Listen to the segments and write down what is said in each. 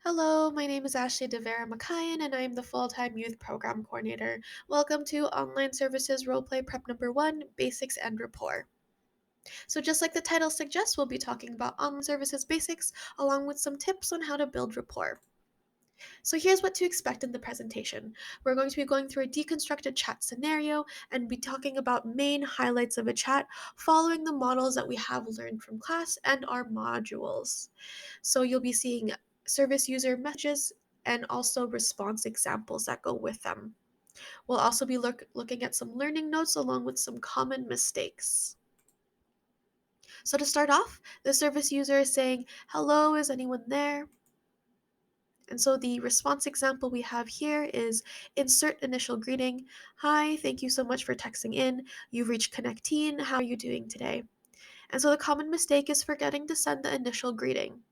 Hello, my name is Ashley DeVera Makayan, and I am the full-time youth program coordinator. Welcome to Online Services Roleplay Prep Number 1, Basics and Rapport. So just like the title suggests, we'll be talking about online services basics, along with some tips on how to build rapport. So here's what to expect in the presentation. We're going to be going through a deconstructed chat scenario and be talking about main highlights of a chat, following the models that we have learned from class and our modules. So you'll be seeing service user messages and also response examples that go with them. We'll also be looking at some learning notes along with some common mistakes. So to start off, the service user is saying, "Hello, is anyone there?" And so the response example we have here is insert initial greeting. "Hi, thank you so much for texting in. You've reached Connecteen. How are you doing today?" And so the common mistake is forgetting to send the initial greeting.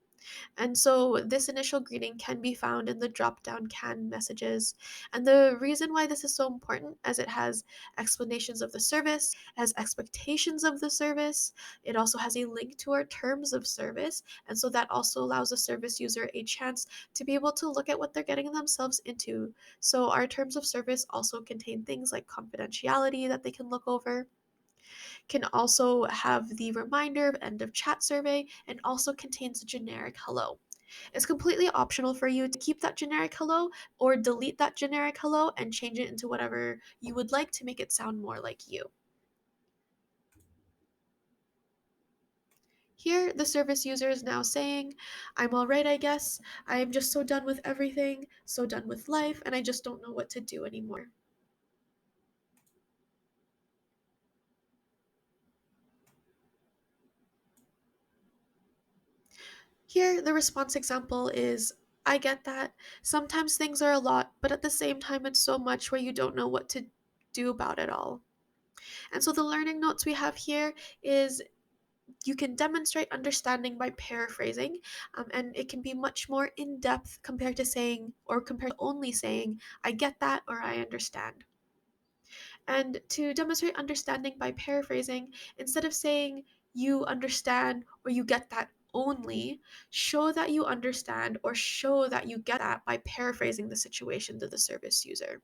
And so this initial greeting can be found in the drop-down canned messages. And the reason why this is so important as it has explanations of the service, has expectations of the service, it also has a link to our terms of service. And so that also allows the service user a chance to be able to look at what they're getting themselves into. So our terms of service also contain things like confidentiality that they can look over, can also have the reminder of end of chat survey, and also contains a generic hello. It's completely optional for you to keep that generic hello or delete that generic hello and change it into whatever you would like to make it sound more like you. Here, the service user is now saying, "I'm alright, I guess. I am just so done with everything, so done with life, and I just don't know what to do anymore." Here, the response example is, "I get that. Sometimes things are a lot, but at the same time, it's so much where you don't know what to do about it all." And so the learning notes we have here is you can demonstrate understanding by paraphrasing, and it can be much more in depth compared to saying, or compared to only saying, "I get that" or "I understand." And to demonstrate understanding by paraphrasing, instead of saying "you understand" or "you get that" only, show that you understand or show that you get that by paraphrasing the situation to the service user.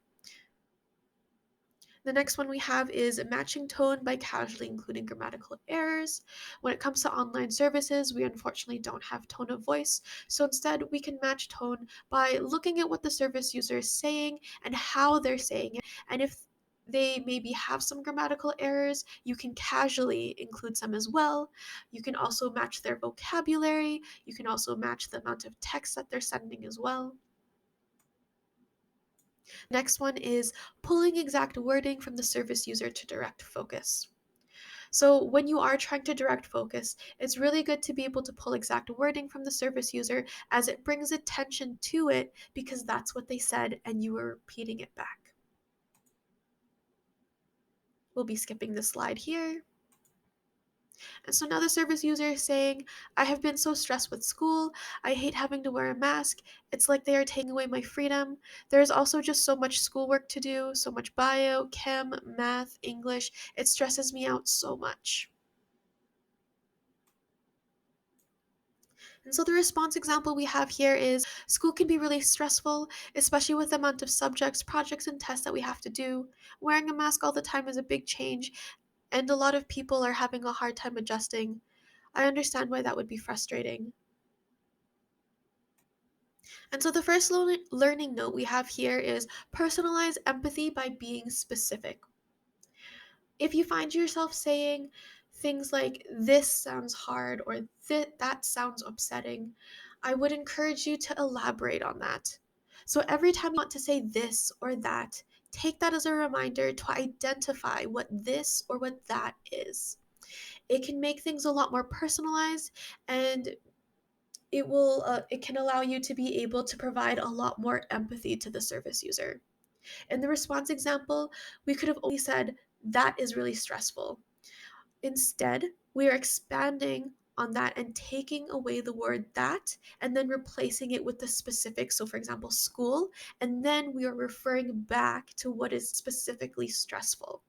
The next one we have is matching tone by casually including grammatical errors. When it comes to online services, we unfortunately don't have tone of voice, so instead we can match tone by looking at what the service user is saying and how they're saying it, and if they maybe have some grammatical errors, you can casually include some as well. You can also match their vocabulary, you can also match the amount of text that they're sending as well. Next one is pulling exact wording from the service user to direct focus. So when you are trying to direct focus, it's really good to be able to pull exact wording from the service user as it brings attention to it because that's what they said and you were repeating it back. We'll be skipping this slide here. And so now the service user is saying, "I have been so stressed with school. I hate having to wear a mask. It's like they are taking away my freedom. There's also just so much schoolwork to do, so much bio, chem, math, English. It stresses me out so much." And so the response example we have here is, "School can be really stressful, especially with the amount of subjects, projects, and tests that we have to do. Wearing a mask all the time is a big change, and a lot of people are having a hard time adjusting. I understand why that would be frustrating." And so the first learning note we have here is personalize empathy by being specific. If you find yourself saying things like "this sounds hard" or "that sounds upsetting," I would encourage you to elaborate on that. So every time you want to say this or that, take that as a reminder to identify what this or what that is. It can make things a lot more personalized, and it can allow you to be able to provide a lot more empathy to the service user. In the response example, we could have only said, "That is really stressful." Instead, we are expanding on that and taking away the word "that" and then replacing it with the specific, so for example, "school," and then we are referring back to what is specifically stressful.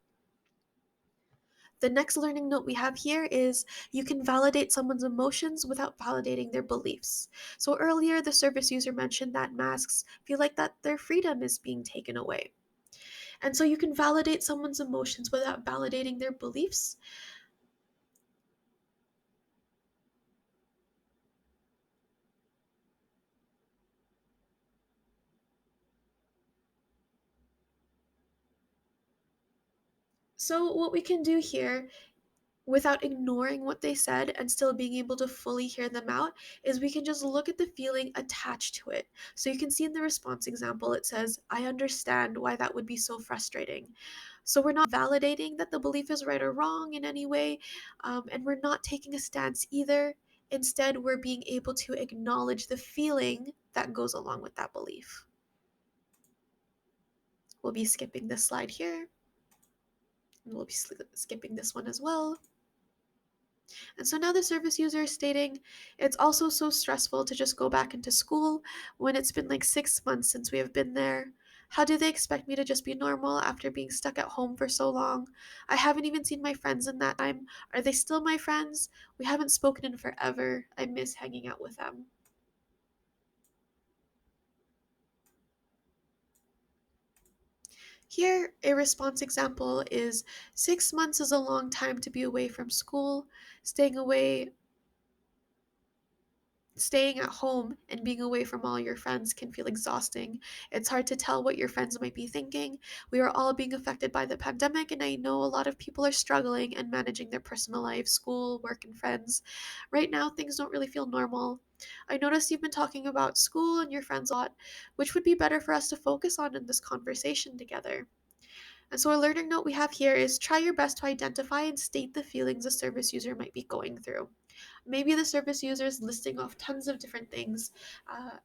The next learning note we have here is you can validate someone's emotions without validating their beliefs. So earlier the service user mentioned that masks feel like that their freedom is being taken away. And so you can validate someone's emotions without validating their beliefs. So what we can do here without ignoring what they said and still being able to fully hear them out is we can just look at the feeling attached to it. So you can see in the response example, it says, I understand why that would be so frustrating. So we're not validating that the belief is right or wrong in any way, and we're not taking a stance either. Instead, we're being able to acknowledge the feeling that goes along with that belief. We'll be skipping this slide here, and we'll be skipping this one as well. And so now the service user is stating it's also so stressful to just go back into school when it's been like 6 months since we have been there. How do they expect me to just be normal after being stuck at home for so long? I haven't even seen my friends in that time. Are they still my friends? We haven't spoken in forever. I miss hanging out with them. Here, a response example is 6 months is a long time to be away from school. Staying at home and being away from all your friends can feel exhausting. It's hard to tell what your friends might be thinking. We are all being affected by the pandemic, and I know a lot of people are struggling and managing their personal life, school, work, and friends. Right now, things don't really feel normal. I noticed you've been talking about school and your friends a lot, which would be better for us to focus on in this conversation together. And so, a learning note we have here is try your best to identify and state the feelings a service user might be going through. Maybe the service user is listing off tons of different things,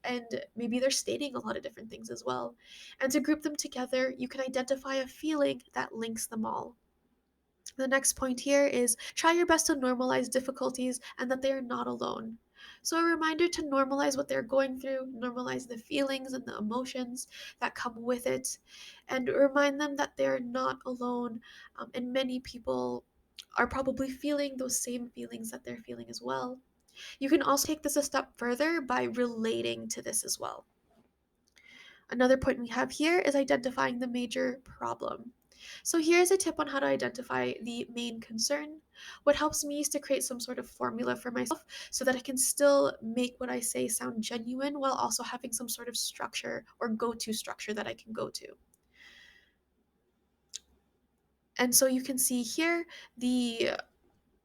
and maybe they're stating a lot of different things as well. And to group them together, you can identify a feeling that links them all. The next point here is try your best to normalize difficulties and that they are not alone. So, a reminder to normalize what they're going through, normalize the feelings and the emotions that come with it, and remind them that they're not alone. And many people are probably feeling those same feelings that they're feeling as well. You can also take this a step further by relating to this as well. Another point we have here is identifying the major problem. So here's a tip on how to identify the main concern. What helps me is to create some sort of formula for myself so that I can still make what I say sound genuine while also having some sort of structure or go-to structure that I can go to. And so you can see here the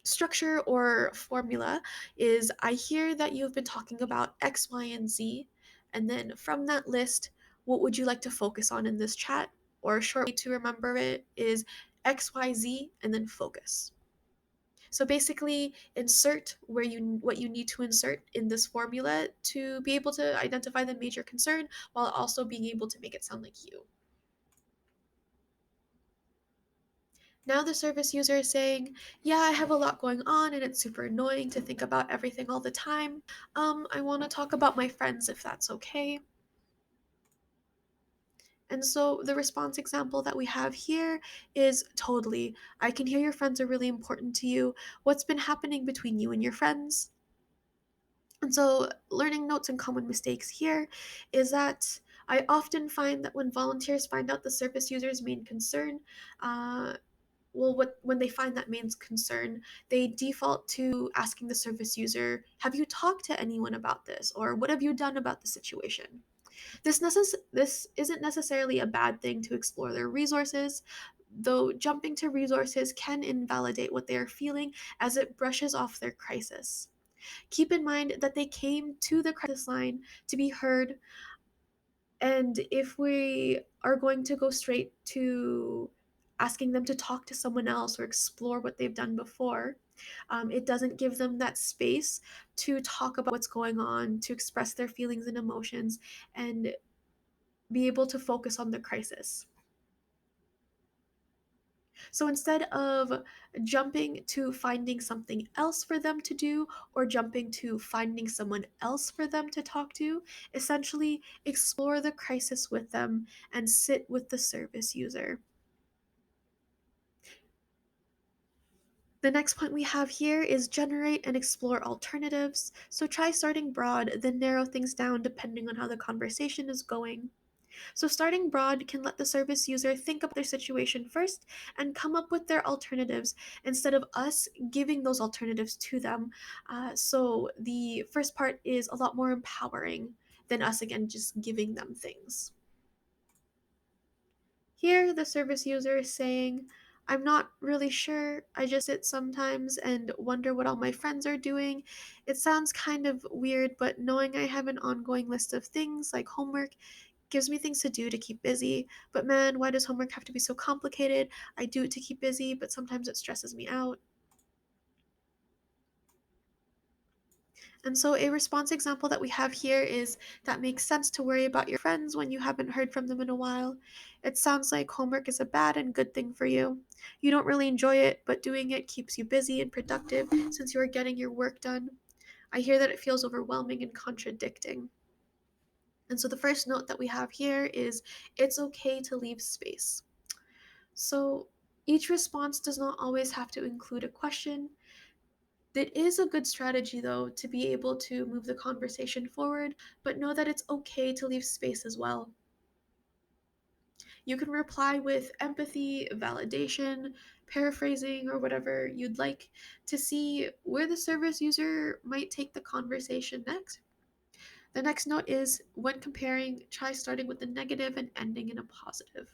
structure or formula is I hear that you've been talking about X, Y, and Z. And then from that list, what would you like to focus on in this chat? Or a short way to remember it is X, Y, Z, and then focus. So basically, insert what you need to insert in this formula to be able to identify the major concern while also being able to make it sound like you. Now the service user is saying, yeah, I have a lot going on and it's super annoying to think about everything all the time. I want to talk about my friends if that's okay. And so the response example that we have here is totally. I can hear your friends are really important to you. What's been happening between you and your friends? And so, learning notes and common mistakes here is that I often find that when volunteers find out the service user's main concern, uh, when they find that main concern, they default to asking the service user, have you talked to anyone about this? Or what have you done about the situation? This isn't necessarily a bad thing to explore their resources, though jumping to resources can invalidate what they are feeling as it brushes off their crisis. Keep in mind that they came to the crisis line to be heard, and if we are going to go straight to asking them to talk to someone else or explore what they've done before, it doesn't give them that space to talk about what's going on, to express their feelings and emotions, and be able to focus on the crisis. So instead of jumping to finding something else for them to do or jumping to finding someone else for them to talk to, essentially explore the crisis with them and sit with the service user. The next point we have here is generate and explore alternatives. So try starting broad, then narrow things down depending on how the conversation is going. So, starting broad can let the service user think about their situation first and come up with their alternatives instead of us giving those alternatives to them. So, the first part is a lot more empowering than us, again, just giving them things. Here, the service user is saying, I'm not really sure. I just sit sometimes and wonder what all my friends are doing. It sounds kind of weird, but knowing I have an ongoing list of things like homework gives me things to do to keep busy. But man, why does homework have to be so complicated? I do it to keep busy, but sometimes it stresses me out. And so, a response example that we have here is that makes sense to worry about your friends when you haven't heard from them in a while. It sounds like homework is a bad and good thing for you. You don't really enjoy it, but doing it keeps you busy and productive since you are getting your work done. I hear that it feels overwhelming and contradicting. And so, the first note that we have here is it's okay to leave space. So each response does not always have to include a question. It is a good strategy, though, to be able to move the conversation forward, but know that it's okay to leave space as well. You can reply with empathy, validation, paraphrasing, or whatever you'd like to see where the service user might take the conversation next. The next note is when comparing, try starting with the negative and ending in a positive.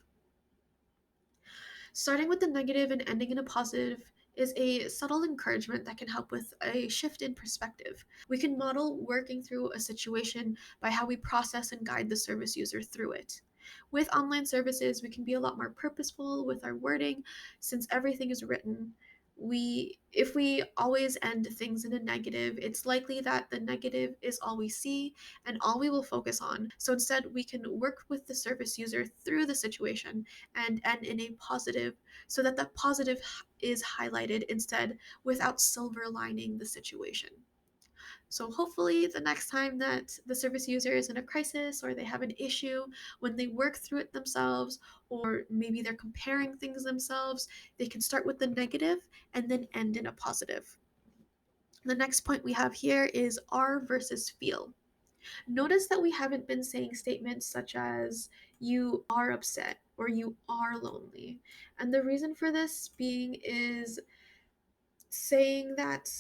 Starting with the negative and ending in a positive is a subtle encouragement that can help with a shift in perspective. We can model working through a situation by how we process and guide the service user through it. With online services, we can be a lot more purposeful with our wording since everything is written. If we always end things in a negative, it's likely that the negative is all we see and all we will focus on. So instead, we can work with the service user through the situation and end in a positive so that the positive is highlighted instead without silver lining the situation. So hopefully the next time that the service user is in a crisis or they have an issue, when they work through it themselves, or maybe they're comparing things themselves, they can start with the negative and then end in a positive. The next point we have here is are versus feel. Notice that we haven't been saying statements such as you are upset or you are lonely. And the reason for this being is saying that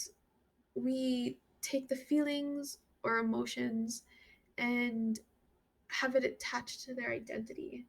we take the feelings or emotions and have it attached to their identity.